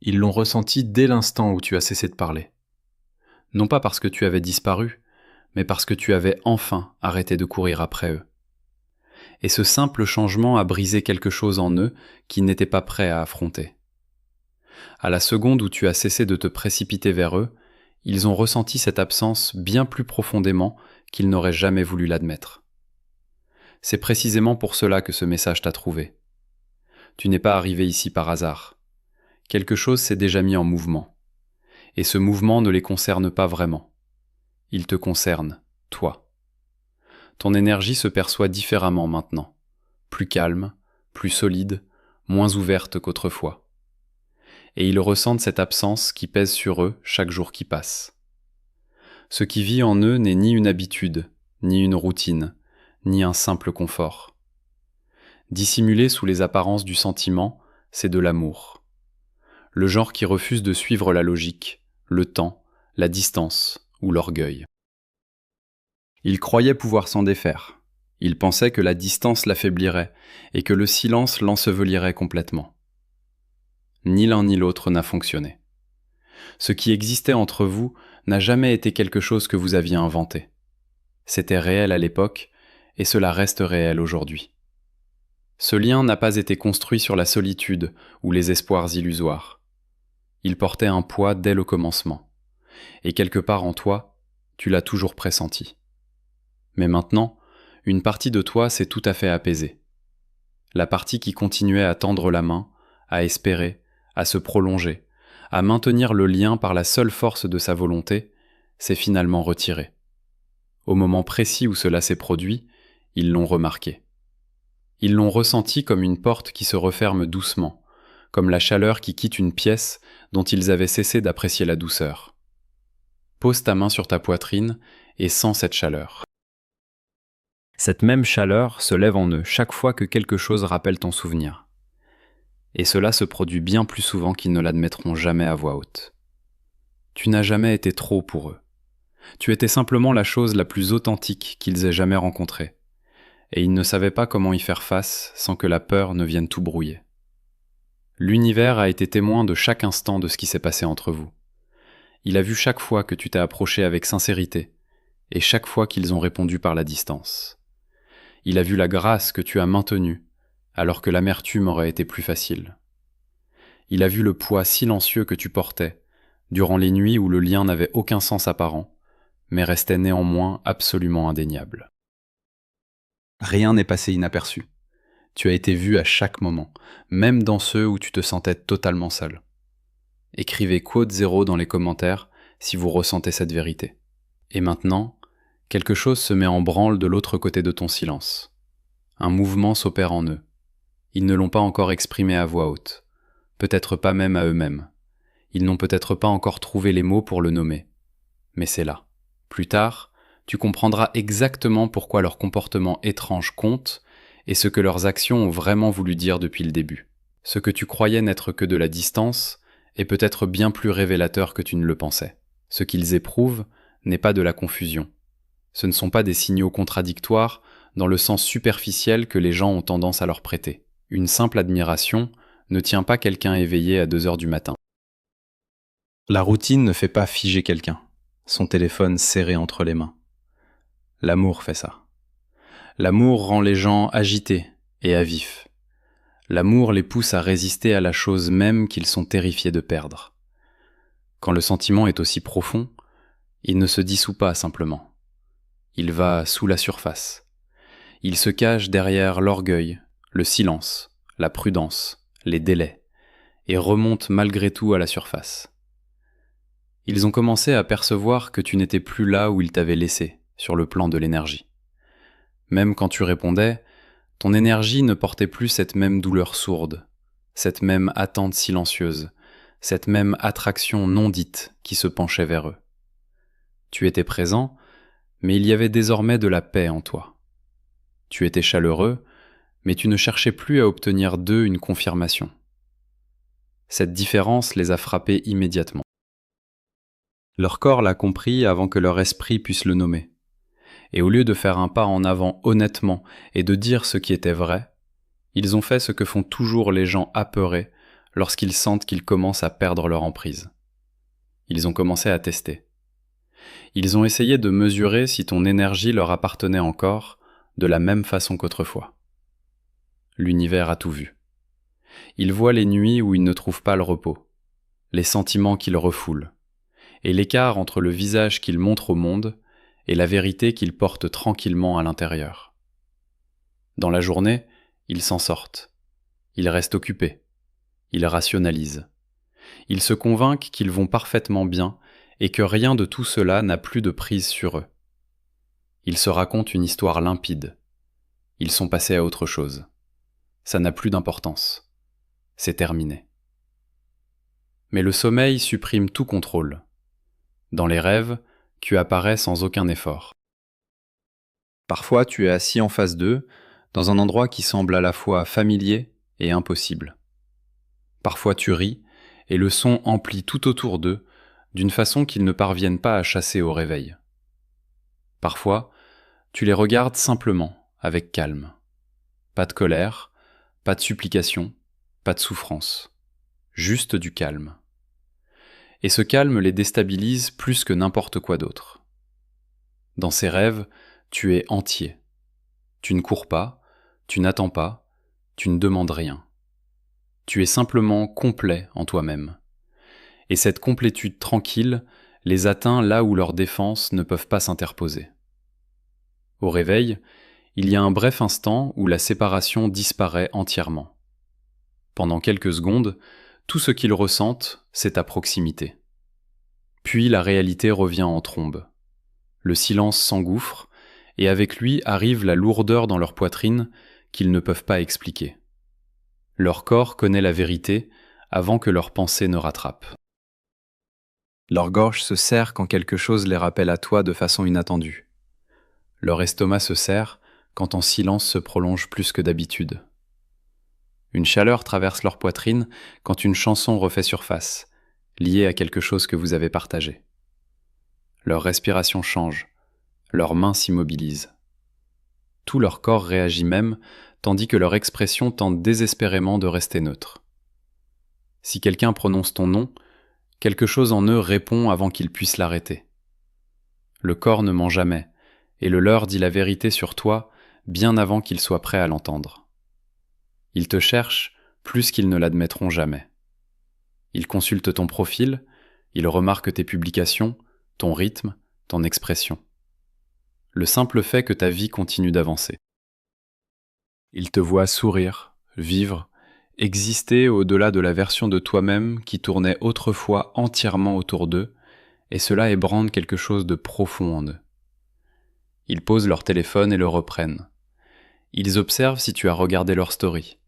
Ils l'ont ressenti dès l'instant où tu as cessé de parler. Non pas parce que tu avais disparu, mais parce que tu avais enfin arrêté de courir après eux. Et ce simple changement a brisé quelque chose en eux qu'ils n'étaient pas prêts à affronter. À la seconde où tu as cessé de te précipiter vers eux, ils ont ressenti cette absence bien plus profondément qu'ils n'auraient jamais voulu l'admettre. C'est précisément pour cela que ce message t'a trouvé. Tu n'es pas arrivé ici par hasard. Quelque chose s'est déjà mis en mouvement. Et ce mouvement ne les concerne pas vraiment. Il te concerne, toi. Ton énergie se perçoit différemment maintenant, plus calme, plus solide, moins ouverte qu'autrefois. Et ils ressentent cette absence qui pèse sur eux chaque jour qui passe. Ce qui vit en eux n'est ni une habitude, ni une routine, ni un simple confort. Dissimulé sous les apparences du sentiment, c'est de l'amour. Le genre qui refuse de suivre la logique, le temps, la distance ou l'orgueil. Il croyait pouvoir s'en défaire. Il pensait que la distance l'affaiblirait et que le silence l'ensevelirait complètement. Ni l'un ni l'autre n'a fonctionné. Ce qui existait entre vous n'a jamais été quelque chose que vous aviez inventé. C'était réel à l'époque et cela reste réel aujourd'hui. Ce lien n'a pas été construit sur la solitude ou les espoirs illusoires. Il portait un poids dès le commencement. Et quelque part en toi, tu l'as toujours pressenti. Mais maintenant, une partie de toi s'est tout à fait apaisée. La partie qui continuait à tendre la main, à espérer, à se prolonger, à maintenir le lien par la seule force de sa volonté, s'est finalement retirée. Au moment précis où cela s'est produit, ils l'ont remarqué. Ils l'ont ressenti comme une porte qui se referme doucement, comme la chaleur qui quitte une pièce dont ils avaient cessé d'apprécier la douceur. Pose ta main sur ta poitrine et sens cette chaleur. Cette même chaleur se lève en eux chaque fois que quelque chose rappelle ton souvenir. Et cela se produit bien plus souvent qu'ils ne l'admettront jamais à voix haute. Tu n'as jamais été trop pour eux. Tu étais simplement la chose la plus authentique qu'ils aient jamais rencontrée. Et ils ne savaient pas comment y faire face sans que la peur ne vienne tout brouiller. L'univers a été témoin de chaque instant de ce qui s'est passé entre vous. Il a vu chaque fois que tu t'es approché avec sincérité, et chaque fois qu'ils ont répondu par la distance. Il a vu la grâce que tu as maintenue, alors que l'amertume aurait été plus facile. Il a vu le poids silencieux que tu portais, durant les nuits où le lien n'avait aucun sens apparent, mais restait néanmoins absolument indéniable. Rien n'est passé inaperçu. Tu as été vu à chaque moment, même dans ceux où tu te sentais totalement seul. Écrivez quote 0 dans les commentaires si vous ressentez cette vérité. Et maintenant, quelque chose se met en branle de l'autre côté de ton silence. Un mouvement s'opère en eux. Ils ne l'ont pas encore exprimé à voix haute, peut-être pas même à eux-mêmes. Ils n'ont peut-être pas encore trouvé les mots pour le nommer. Mais c'est là. Plus tard, tu comprendras exactement pourquoi leur comportement étrange compte et ce que leurs actions ont vraiment voulu dire depuis le début. Ce que tu croyais n'être que de la distance est peut-être bien plus révélateur que tu ne le pensais. Ce qu'ils éprouvent n'est pas de la confusion. Ce ne sont pas des signaux contradictoires dans le sens superficiel que les gens ont tendance à leur prêter. Une simple admiration ne tient pas quelqu'un éveillé à 2 heures du matin. La routine ne fait pas figer quelqu'un, son téléphone serré entre les mains. L'amour fait ça. L'amour rend les gens agités et à vif. L'amour les pousse à résister à la chose même qu'ils sont terrifiés de perdre. Quand le sentiment est aussi profond, il ne se dissout pas simplement. Il va sous la surface. Il se cache derrière l'orgueil, le silence, la prudence, les délais, et remonte malgré tout à la surface. Ils ont commencé à percevoir que tu n'étais plus là où ils t'avaient laissé, sur le plan de l'énergie. Même quand tu répondais, ton énergie ne portait plus cette même douleur sourde, cette même attente silencieuse, cette même attraction non dite qui se penchait vers eux. Tu étais présent, mais il y avait désormais de la paix en toi. Tu étais chaleureux, mais tu ne cherchais plus à obtenir d'eux une confirmation. Cette différence les a frappés immédiatement. Leur corps l'a compris avant que leur esprit puisse le nommer. Et au lieu de faire un pas en avant honnêtement et de dire ce qui était vrai, ils ont fait ce que font toujours les gens apeurés lorsqu'ils sentent qu'ils commencent à perdre leur emprise. Ils ont commencé à tester. Ils ont essayé de mesurer si ton énergie leur appartenait encore de la même façon qu'autrefois. L'univers a tout vu. Il voit les nuits où ils ne trouvent pas le repos, les sentiments qu'ils refoulent, et l'écart entre le visage qu'ils montrent au monde et la vérité qu'ils portent tranquillement à l'intérieur. Dans la journée, ils s'en sortent. Ils restent occupés. Ils rationalisent. Ils se convainquent qu'ils vont parfaitement bien et que rien de tout cela n'a plus de prise sur eux. Ils se racontent une histoire limpide. Ils sont passés à autre chose. Ça n'a plus d'importance. C'est terminé. Mais le sommeil supprime tout contrôle. Dans les rêves, tu apparais sans aucun effort. Parfois, tu es assis en face d'eux, dans un endroit qui semble à la fois familier et impossible. Parfois, tu ris, et le son emplit tout autour d'eux, d'une façon qu'ils ne parviennent pas à chasser au réveil. Parfois, tu les regardes simplement, avec calme. Pas de colère, pas de supplication, pas de souffrance. Juste du calme. Et ce calme les déstabilise plus que n'importe quoi d'autre. Dans ces rêves, tu es entier. Tu ne cours pas, tu n'attends pas, tu ne demandes rien. Tu es simplement complet en toi-même. Et cette complétude tranquille les atteint là où leurs défenses ne peuvent pas s'interposer. Au réveil, il y a un bref instant où la séparation disparaît entièrement. Pendant quelques secondes, tout ce qu'ils ressentent, c'est ta proximité. Puis la réalité revient en trombe. Le silence s'engouffre, et avec lui arrive la lourdeur dans leur poitrine qu'ils ne peuvent pas expliquer. Leur corps connaît la vérité avant que leur pensée ne rattrape. Leur gorge se serre quand quelque chose les rappelle à toi de façon inattendue. Leur estomac se serre quand ton silence se prolonge plus que d'habitude. Une chaleur traverse leur poitrine quand une chanson refait surface, liée à quelque chose que vous avez partagé. Leur respiration change, leurs mains s'immobilisent. Tout leur corps réagit même, tandis que leur expression tente désespérément de rester neutre. Si quelqu'un prononce ton nom, quelque chose en eux répond avant qu'ils puissent l'arrêter. Le corps ne ment jamais, et le leur dit la vérité sur toi bien avant qu'ils soient prêts à l'entendre. Ils te cherchent plus qu'ils ne l'admettront jamais. Ils consultent ton profil, ils remarquent tes publications, ton rythme, ton expression. Le simple fait que ta vie continue d'avancer. Ils te voient sourire, vivre, exister au-delà de la version de toi-même qui tournait autrefois entièrement autour d'eux, et cela ébranle quelque chose de profond en eux. Ils posent leur téléphone et le reprennent. Ils observent si tu as regardé leur story.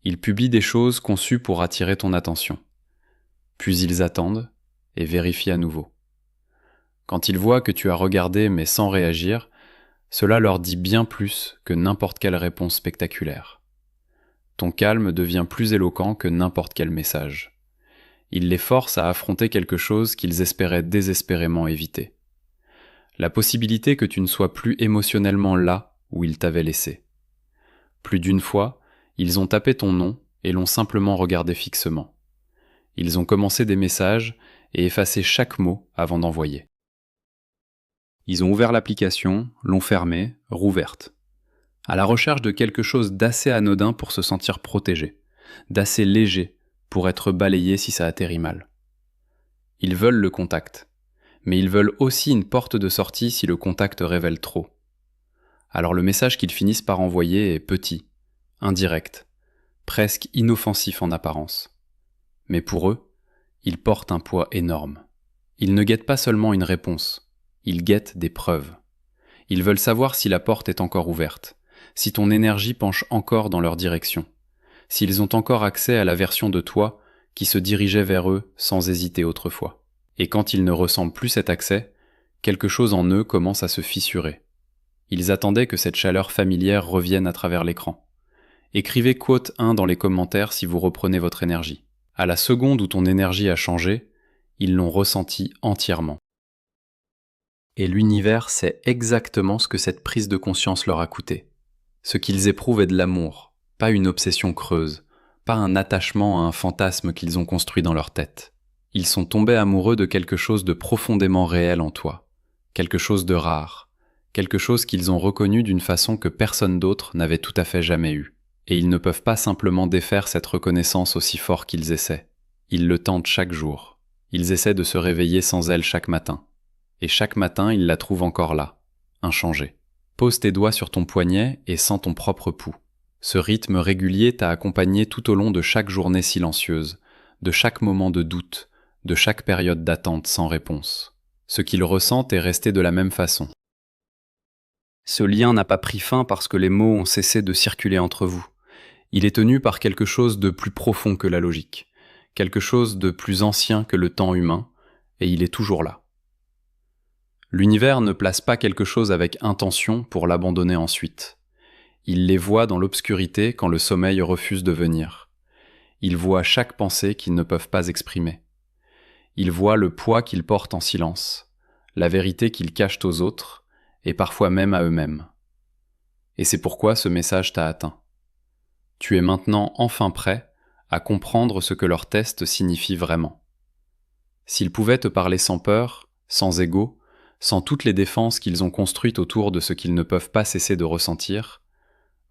Ils publient des choses conçues pour attirer ton attention. Puis ils attendent et vérifient à nouveau. Quand ils voient que tu as regardé mais sans réagir, cela leur dit bien plus que n'importe quelle réponse spectaculaire. Ton calme devient plus éloquent que n'importe quel message. Il les force à affronter quelque chose qu'ils espéraient désespérément éviter. La possibilité que tu ne sois plus émotionnellement là où ils t'avaient laissé. Plus d'une fois, ils ont tapé ton nom et l'ont simplement regardé fixement. Ils ont commencé des messages et effacé chaque mot avant d'envoyer. Ils ont ouvert l'application, l'ont fermée, rouverte. À la recherche de quelque chose d'assez anodin pour se sentir protégé, d'assez léger pour être balayé si ça atterrit mal. Ils veulent le contact, mais ils veulent aussi une porte de sortie si le contact révèle trop. Alors le message qu'ils finissent par envoyer est petit, indirect, presque inoffensif en apparence. Mais pour eux, il porte un poids énorme. Ils ne guettent pas seulement une réponse, ils guettent des preuves. Ils veulent savoir si la porte est encore ouverte, si ton énergie penche encore dans leur direction, s'ils ont encore accès à la version de toi qui se dirigeait vers eux sans hésiter autrefois. Et quand ils ne ressentent plus cet accès, quelque chose en eux commence à se fissurer. Ils attendaient que cette chaleur familière revienne à travers l'écran. Écrivez quote 1 dans les commentaires si vous reprenez votre énergie. À la seconde où ton énergie a changé, ils l'ont ressenti entièrement. Et l'univers sait exactement ce que cette prise de conscience leur a coûté. Ce qu'ils éprouvent est de l'amour, pas une obsession creuse, pas un attachement à un fantasme qu'ils ont construit dans leur tête. Ils sont tombés amoureux de quelque chose de profondément réel en toi, quelque chose de rare, quelque chose qu'ils ont reconnu d'une façon que personne d'autre n'avait tout à fait jamais eue. Et ils ne peuvent pas simplement défaire cette reconnaissance aussi fort qu'ils essaient. Ils le tentent chaque jour. Ils essaient de se réveiller sans elle chaque matin. Et chaque matin, ils la trouvent encore là, inchangée. Pose tes doigts sur ton poignet et sens ton propre pouls. Ce rythme régulier t'a accompagné tout au long de chaque journée silencieuse, de chaque moment de doute, de chaque période d'attente sans réponse. Ce qu'ils ressentent est resté de la même façon. Ce lien n'a pas pris fin parce que les mots ont cessé de circuler entre vous. Il est tenu par quelque chose de plus profond que la logique, quelque chose de plus ancien que le temps humain, et il est toujours là. L'univers ne place pas quelque chose avec intention pour l'abandonner ensuite. Il les voit dans l'obscurité quand le sommeil refuse de venir. Il voit chaque pensée qu'ils ne peuvent pas exprimer. Il voit le poids qu'ils portent en silence, la vérité qu'ils cachent aux autres, et parfois même à eux-mêmes. Et c'est pourquoi ce message t'a atteint. Tu es maintenant enfin prêt à comprendre ce que leur test signifie vraiment. S'ils pouvaient te parler sans peur, sans ego, sans toutes les défenses qu'ils ont construites autour de ce qu'ils ne peuvent pas cesser de ressentir,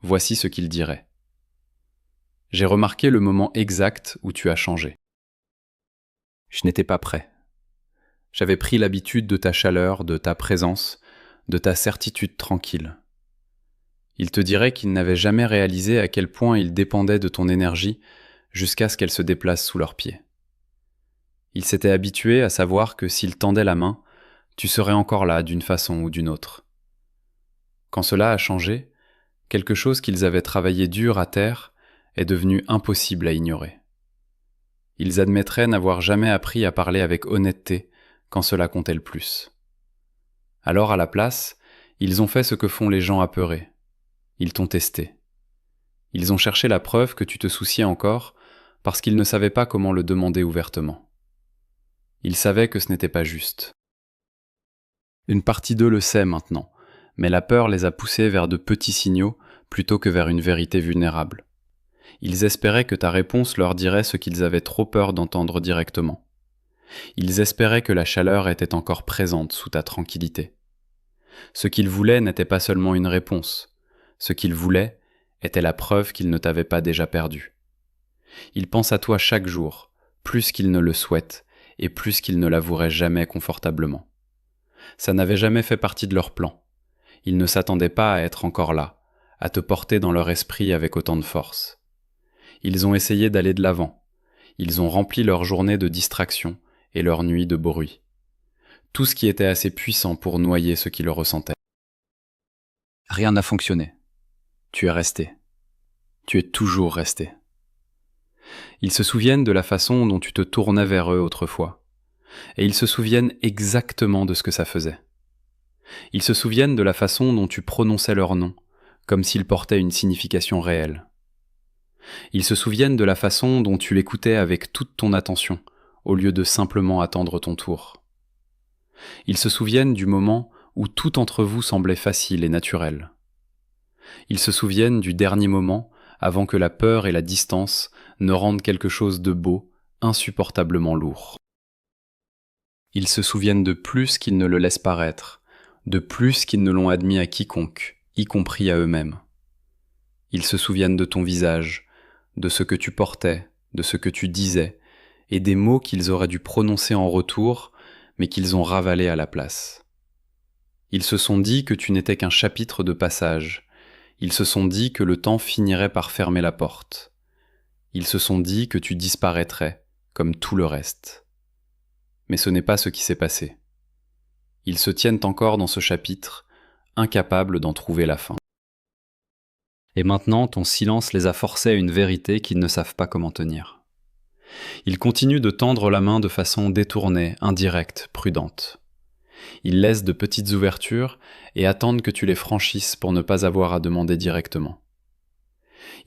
voici ce qu'ils diraient. J'ai remarqué le moment exact où tu as changé. Je n'étais pas prêt. J'avais pris l'habitude de ta chaleur, de ta présence, de ta certitude tranquille. Ils te diraient qu'ils n'avaient jamais réalisé à quel point ils dépendaient de ton énergie jusqu'à ce qu'elle se déplace sous leurs pieds. Ils s'étaient habitués à savoir que s'ils tendaient la main, tu serais encore là d'une façon ou d'une autre. Quand cela a changé, quelque chose qu'ils avaient travaillé dur à terre est devenu impossible à ignorer. Ils admettraient n'avoir jamais appris à parler avec honnêteté quand cela comptait le plus. Alors à la place, ils ont fait ce que font les gens apeurés. Ils t'ont testé. Ils ont cherché la preuve que tu te souciais encore parce qu'ils ne savaient pas comment le demander ouvertement. Ils savaient que ce n'était pas juste. Une partie d'eux le sait maintenant, mais la peur les a poussés vers de petits signaux plutôt que vers une vérité vulnérable. Ils espéraient que ta réponse leur dirait ce qu'ils avaient trop peur d'entendre directement. Ils espéraient que la chaleur était encore présente sous ta tranquillité. Ce qu'ils voulaient n'était pas seulement une réponse. Ce qu'ils voulaient était la preuve qu'ils ne t'avaient pas déjà perdu. Ils pensent à toi chaque jour, plus qu'ils ne le souhaitent et plus qu'ils ne l'avoueraient jamais confortablement. Ça n'avait jamais fait partie de leur plan. Ils ne s'attendaient pas à être encore là, à te porter dans leur esprit avec autant de force. Ils ont essayé d'aller de l'avant. Ils ont rempli leur journée de distractions et leur nuit de bruit. Tout ce qui était assez puissant pour noyer ce qu'ils ressentaient. Rien n'a fonctionné. Tu es resté. Tu es toujours resté. Ils se souviennent de la façon dont tu te tournais vers eux autrefois. Et ils se souviennent exactement de ce que ça faisait. Ils se souviennent de la façon dont tu prononçais leur nom, comme s'ils portaient une signification réelle. Ils se souviennent de la façon dont tu l'écoutais avec toute ton attention, au lieu de simplement attendre ton tour. Ils se souviennent du moment où tout entre vous semblait facile et naturel. Ils se souviennent du dernier moment avant que la peur et la distance ne rendent quelque chose de beau, insupportablement lourd. Ils se souviennent de plus qu'ils ne le laissent paraître, de plus qu'ils ne l'ont admis à quiconque, y compris à eux-mêmes. Ils se souviennent de ton visage, de ce que tu portais, de ce que tu disais, et des mots qu'ils auraient dû prononcer en retour, mais qu'ils ont ravalés à la place. Ils se sont dit que tu n'étais qu'un chapitre de passage. Ils se sont dit que le temps finirait par fermer la porte. Ils se sont dit que tu disparaîtrais, comme tout le reste. Mais ce n'est pas ce qui s'est passé. Ils se tiennent encore dans ce chapitre, incapables d'en trouver la fin. Et maintenant, ton silence les a forcés à une vérité qu'ils ne savent pas comment tenir. Ils continuent de tendre la main de façon détournée, indirecte, prudente. Ils laissent de petites ouvertures et attendent que tu les franchisses pour ne pas avoir à demander directement.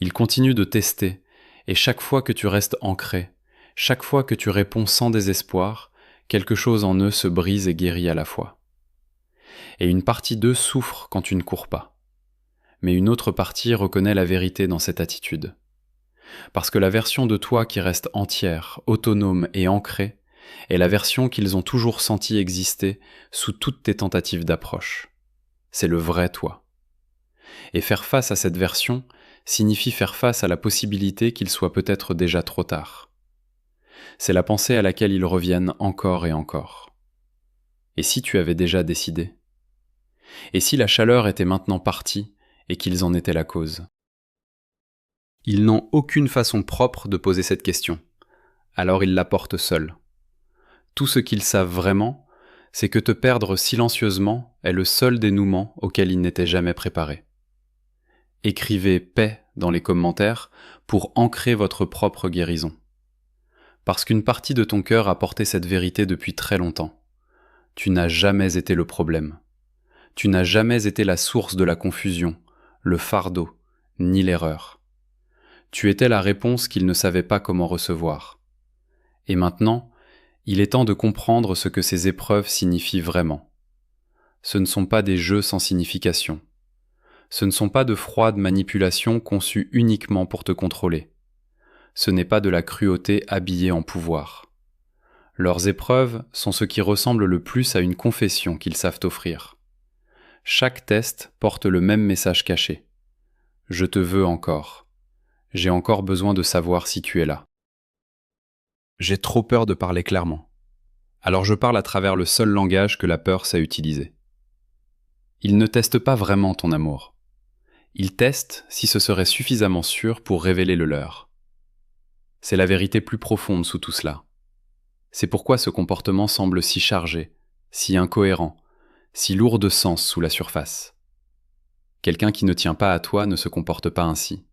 Ils continuent de tester, et chaque fois que tu restes ancré, chaque fois que tu réponds sans désespoir, quelque chose en eux se brise et guérit à la fois. Et une partie d'eux souffre quand tu ne cours pas. Mais une autre partie reconnaît la vérité dans cette attitude. Parce que la version de toi qui reste entière, autonome et ancrée est la version qu'ils ont toujours senti exister sous toutes tes tentatives d'approche. C'est le vrai toi. Et faire face à cette version signifie faire face à la possibilité qu'il soit peut-être déjà trop tard. C'est la pensée à laquelle ils reviennent encore et encore. Et si tu avais déjà décidé? Et si la chaleur était maintenant partie et qu'ils en étaient la cause? Ils n'ont aucune façon propre de poser cette question, alors ils la portent seuls. Tout ce qu'ils savent vraiment, c'est que te perdre silencieusement est le seul dénouement auquel ils n'étaient jamais préparés. Écrivez paix dans les commentaires pour ancrer votre propre guérison. Parce qu'une partie de ton cœur a porté cette vérité depuis très longtemps. Tu n'as jamais été le problème. Tu n'as jamais été la source de la confusion, le fardeau, ni l'erreur. Tu étais la réponse qu'ils ne savaient pas comment recevoir. Et maintenant, il est temps de comprendre ce que ces épreuves signifient vraiment. Ce ne sont pas des jeux sans signification. Ce ne sont pas de froides manipulations conçues uniquement pour te contrôler. Ce n'est pas de la cruauté habillée en pouvoir. Leurs épreuves sont ce qui ressemble le plus à une confession qu'ils savent offrir. Chaque test porte le même message caché. Je te veux encore. J'ai encore besoin de savoir si tu es là. J'ai trop peur de parler clairement. Alors je parle à travers le seul langage que la peur sait utiliser. Ils ne testent pas vraiment ton amour. Ils testent si ce serait suffisamment sûr pour révéler le leur. C'est la vérité plus profonde sous tout cela. C'est pourquoi ce comportement semble si chargé, si incohérent, si lourd de sens sous la surface. Quelqu'un qui ne tient pas à toi ne se comporte pas ainsi.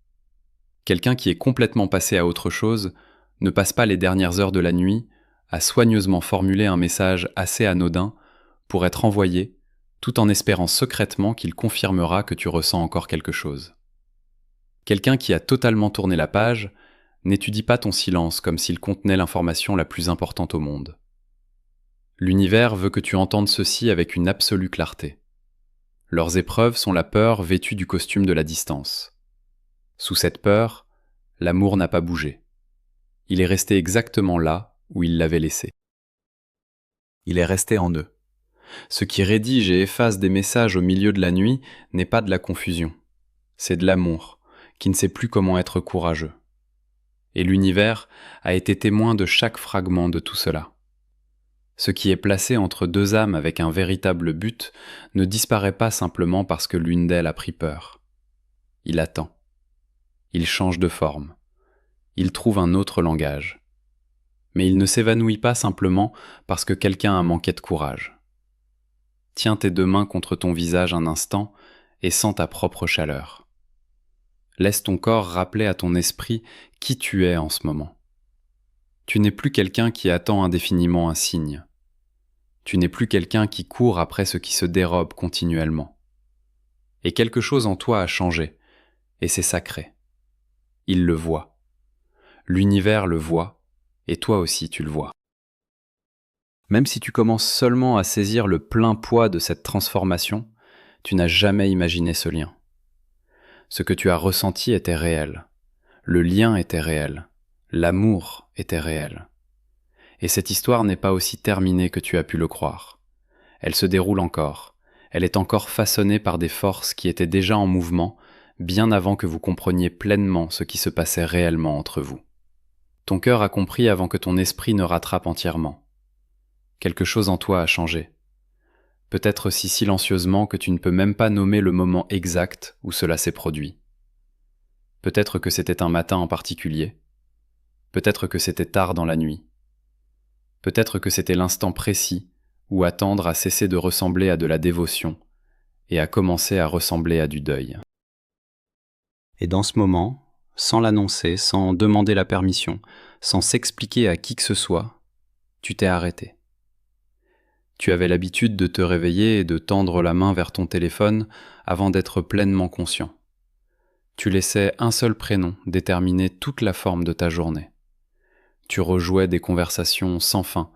Quelqu'un qui est complètement passé à autre chose ne passe pas les dernières heures de la nuit à soigneusement formuler un message assez anodin pour être envoyé, tout en espérant secrètement qu'il confirmera que tu ressens encore quelque chose. Quelqu'un qui a totalement tourné la page n'étudie pas ton silence comme s'il contenait l'information la plus importante au monde. L'univers veut que tu entendes ceci avec une absolue clarté. Leurs épreuves sont la peur vêtue du costume de la distance. Sous cette peur, l'amour n'a pas bougé. Il est resté exactement là où il l'avait laissé. Il est resté en eux. Ce qui rédige et efface des messages au milieu de la nuit n'est pas de la confusion. C'est de l'amour, qui ne sait plus comment être courageux. Et l'univers a été témoin de chaque fragment de tout cela. Ce qui est placé entre deux âmes avec un véritable but ne disparaît pas simplement parce que l'une d'elles a pris peur. Il attend. Il change de forme. Il trouve un autre langage. Mais il ne s'évanouit pas simplement parce que quelqu'un a manqué de courage. Tiens tes deux mains contre ton visage un instant et sens ta propre chaleur. Laisse ton corps rappeler à ton esprit qui tu es en ce moment. Tu n'es plus quelqu'un qui attend indéfiniment un signe. Tu n'es plus quelqu'un qui court après ce qui se dérobe continuellement. Et quelque chose en toi a changé, et c'est sacré. Il le voit. L'univers le voit, et toi aussi tu le vois. Même si tu commences seulement à saisir le plein poids de cette transformation, tu n'as jamais imaginé ce lien. Ce que tu as ressenti était réel. Le lien était réel. L'amour était réel. Et cette histoire n'est pas aussi terminée que tu as pu le croire. Elle se déroule encore. Elle est encore façonnée par des forces qui étaient déjà en mouvement bien avant que vous compreniez pleinement ce qui se passait réellement entre vous. Ton cœur a compris avant que ton esprit ne rattrape entièrement. Quelque chose en toi a changé. Peut-être si silencieusement que tu ne peux même pas nommer le moment exact où cela s'est produit. Peut-être que c'était un matin en particulier. Peut-être que c'était tard dans la nuit. Peut-être que c'était l'instant précis où attendre a cessé de ressembler à de la dévotion et a commencé à ressembler à du deuil. Et dans ce moment, sans l'annoncer, sans demander la permission, sans s'expliquer à qui que ce soit, tu t'es arrêté. Tu avais l'habitude de te réveiller et de tendre la main vers ton téléphone avant d'être pleinement conscient. Tu laissais un seul prénom déterminer toute la forme de ta journée. Tu rejouais des conversations sans fin,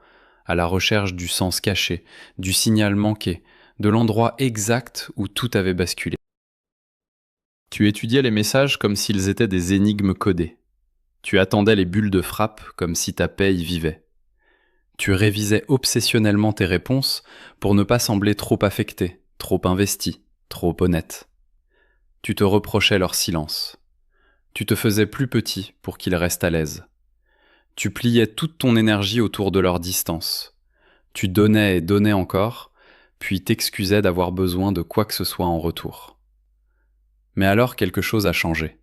à la recherche du sens caché, du signal manqué, de l'endroit exact où tout avait basculé. Tu étudiais les messages comme s'ils étaient des énigmes codées. Tu attendais les bulles de frappe comme si ta paix y vivait. Tu révisais obsessionnellement tes réponses pour ne pas sembler trop affecté, trop investi, trop honnête. Tu te reprochais leur silence. Tu te faisais plus petit pour qu'ils restent à l'aise. Tu pliais toute ton énergie autour de leur distance. Tu donnais et donnais encore, puis t'excusais d'avoir besoin de quoi que ce soit en retour. Mais alors quelque chose a changé.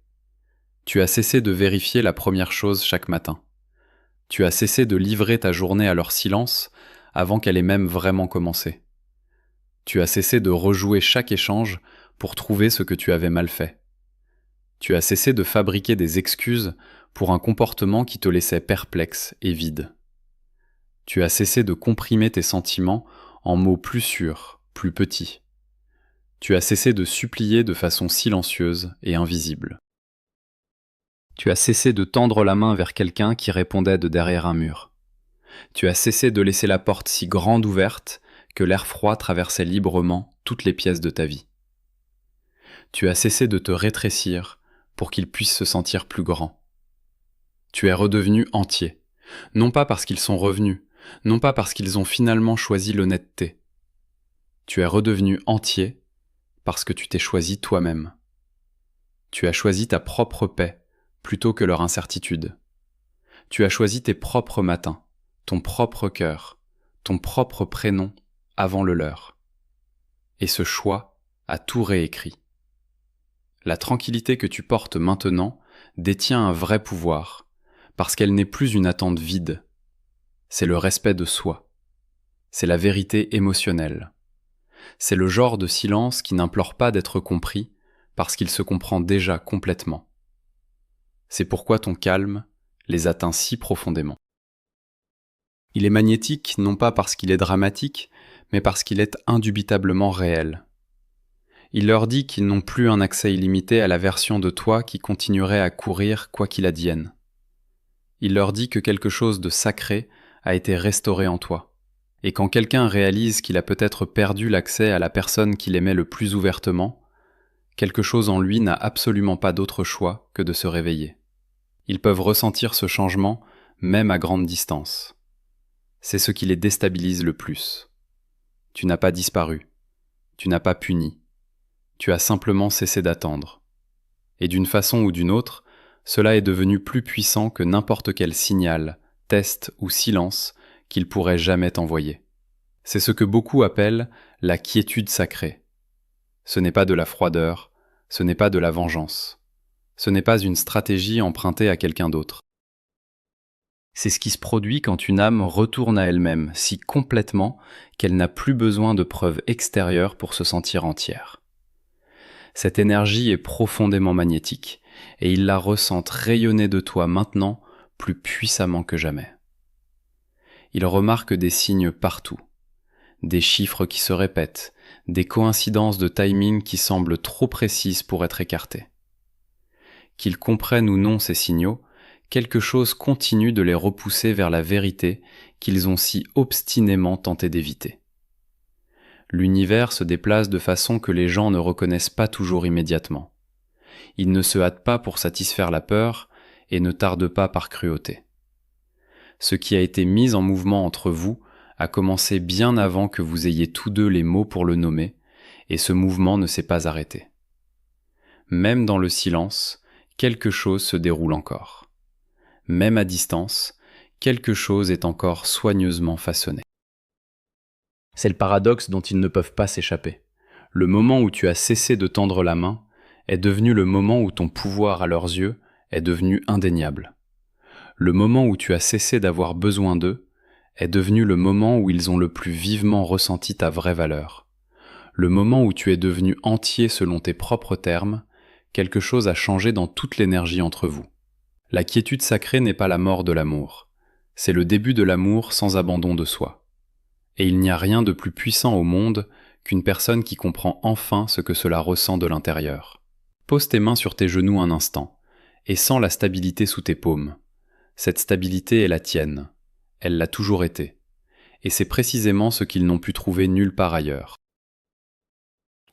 Tu as cessé de vérifier la première chose chaque matin. Tu as cessé de livrer ta journée à leur silence avant qu'elle ait même vraiment commencé. Tu as cessé de rejouer chaque échange pour trouver ce que tu avais mal fait. Tu as cessé de fabriquer des excuses pour un comportement qui te laissait perplexe et vide. Tu as cessé de comprimer tes sentiments en mots plus sûrs, plus petits. Tu as cessé de supplier de façon silencieuse et invisible. Tu as cessé de tendre la main vers quelqu'un qui répondait de derrière un mur. Tu as cessé de laisser la porte si grande ouverte que l'air froid traversait librement toutes les pièces de ta vie. Tu as cessé de te rétrécir pour qu'ils puissent se sentir plus grands. Tu es redevenu entier, non pas parce qu'ils sont revenus, non pas parce qu'ils ont finalement choisi l'honnêteté. Tu es redevenu entier parce que tu t'es choisi toi-même. Tu as choisi ta propre paix plutôt que leur incertitude. Tu as choisi tes propres matins, ton propre cœur, ton propre prénom avant le leur. Et ce choix a tout réécrit. La tranquillité que tu portes maintenant détient un vrai pouvoir, parce qu'elle n'est plus une attente vide. C'est le respect de soi. C'est la vérité émotionnelle. C'est le genre de silence qui n'implore pas d'être compris, parce qu'il se comprend déjà complètement. C'est pourquoi ton calme les atteint si profondément. Il est magnétique non pas parce qu'il est dramatique, mais parce qu'il est indubitablement réel. Il leur dit qu'ils n'ont plus un accès illimité à la version de toi qui continuerait à courir quoi qu'il advienne. Il leur dit que quelque chose de sacré a été restauré en toi. Et quand quelqu'un réalise qu'il a peut-être perdu l'accès à la personne qu'il aimait le plus ouvertement, quelque chose en lui n'a absolument pas d'autre choix que de se réveiller. Ils peuvent ressentir ce changement même à grande distance. C'est ce qui les déstabilise le plus. Tu n'as pas disparu. Tu n'as pas puni. Tu as simplement cessé d'attendre. Et d'une façon ou d'une autre, cela est devenu plus puissant que n'importe quel signal, test ou silence qu'il pourrait jamais t'envoyer. C'est ce que beaucoup appellent la quiétude sacrée. Ce n'est pas de la froideur, ce n'est pas de la vengeance. Ce n'est pas une stratégie empruntée à quelqu'un d'autre. C'est ce qui se produit quand une âme retourne à elle-même si complètement qu'elle n'a plus besoin de preuves extérieures pour se sentir entière. Cette énergie est profondément magnétique et ils la ressentent rayonner de toi maintenant plus puissamment que jamais. Ils remarquent des signes partout, des chiffres qui se répètent, des coïncidences de timing qui semblent trop précises pour être écartées. Qu'ils comprennent ou non ces signaux, quelque chose continue de les repousser vers la vérité qu'ils ont si obstinément tenté d'éviter. L'univers se déplace de façon que les gens ne reconnaissent pas toujours immédiatement. Il ne se hâte pas pour satisfaire la peur et ne tarde pas par cruauté. Ce qui a été mis en mouvement entre vous a commencé bien avant que vous ayez tous deux les mots pour le nommer, et ce mouvement ne s'est pas arrêté. Même dans le silence, quelque chose se déroule encore. Même à distance, quelque chose est encore soigneusement façonné. C'est le paradoxe dont ils ne peuvent pas s'échapper. Le moment où tu as cessé de tendre la main est devenu le moment où ton pouvoir à leurs yeux est devenu indéniable. Le moment où tu as cessé d'avoir besoin d'eux est devenu le moment où ils ont le plus vivement ressenti ta vraie valeur. Le moment où tu es devenu entier selon tes propres termes, quelque chose a changé dans toute l'énergie entre vous. La quiétude sacrée n'est pas la mort de l'amour, c'est le début de l'amour sans abandon de soi. Et il n'y a rien de plus puissant au monde qu'une personne qui comprend enfin ce que cela ressent de l'intérieur. Pose tes mains sur tes genoux un instant, et sens la stabilité sous tes paumes. Cette stabilité est la tienne, elle l'a toujours été, et c'est précisément ce qu'ils n'ont pu trouver nulle part ailleurs.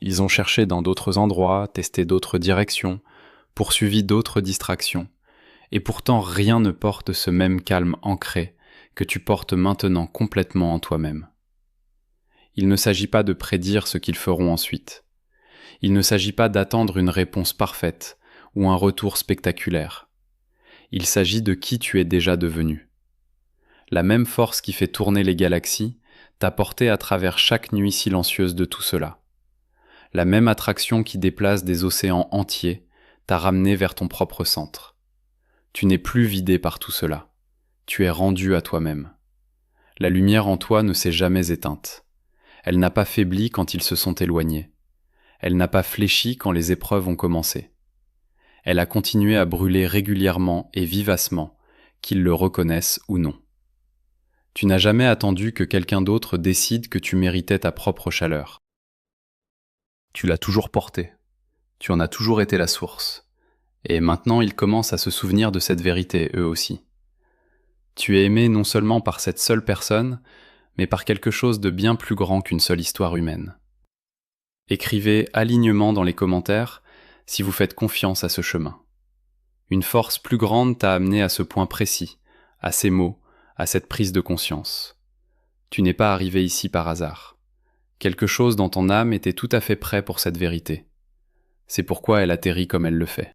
Ils ont cherché dans d'autres endroits, testé d'autres directions, poursuivi d'autres distractions, Et pourtant rien ne porte ce même calme ancré que tu portes maintenant complètement en toi-même. Il ne s'agit pas de prédire ce qu'ils feront ensuite. Il ne s'agit pas d'attendre une réponse parfaite ou un retour spectaculaire. Il s'agit de qui tu es déjà devenu. La même force qui fait tourner les galaxies t'a porté à travers chaque nuit silencieuse de tout cela. La même attraction qui déplace des océans entiers t'a ramené vers ton propre centre. Tu n'es plus vidé par tout cela. Tu es rendu à toi-même. La lumière en toi ne s'est jamais éteinte. Elle n'a pas faibli quand ils se sont éloignés. Elle n'a pas fléchi quand les épreuves ont commencé. Elle a continué à brûler régulièrement et vivacement, qu'ils le reconnaissent ou non. Tu n'as jamais attendu que quelqu'un d'autre décide que tu méritais ta propre chaleur. Tu l'as toujours portée. Tu en as toujours été la source. Et maintenant ils commencent à se souvenir de cette vérité, eux aussi. Tu es aimé non seulement par cette seule personne, mais par quelque chose de bien plus grand qu'une seule histoire humaine. Écrivez alignement dans les commentaires si vous faites confiance à ce chemin. Une force plus grande t'a amené à ce point précis, à ces mots, à cette prise de conscience. Tu n'es pas arrivé ici par hasard. Quelque chose dans ton âme était tout à fait prêt pour cette vérité. C'est pourquoi elle atterrit comme elle le fait.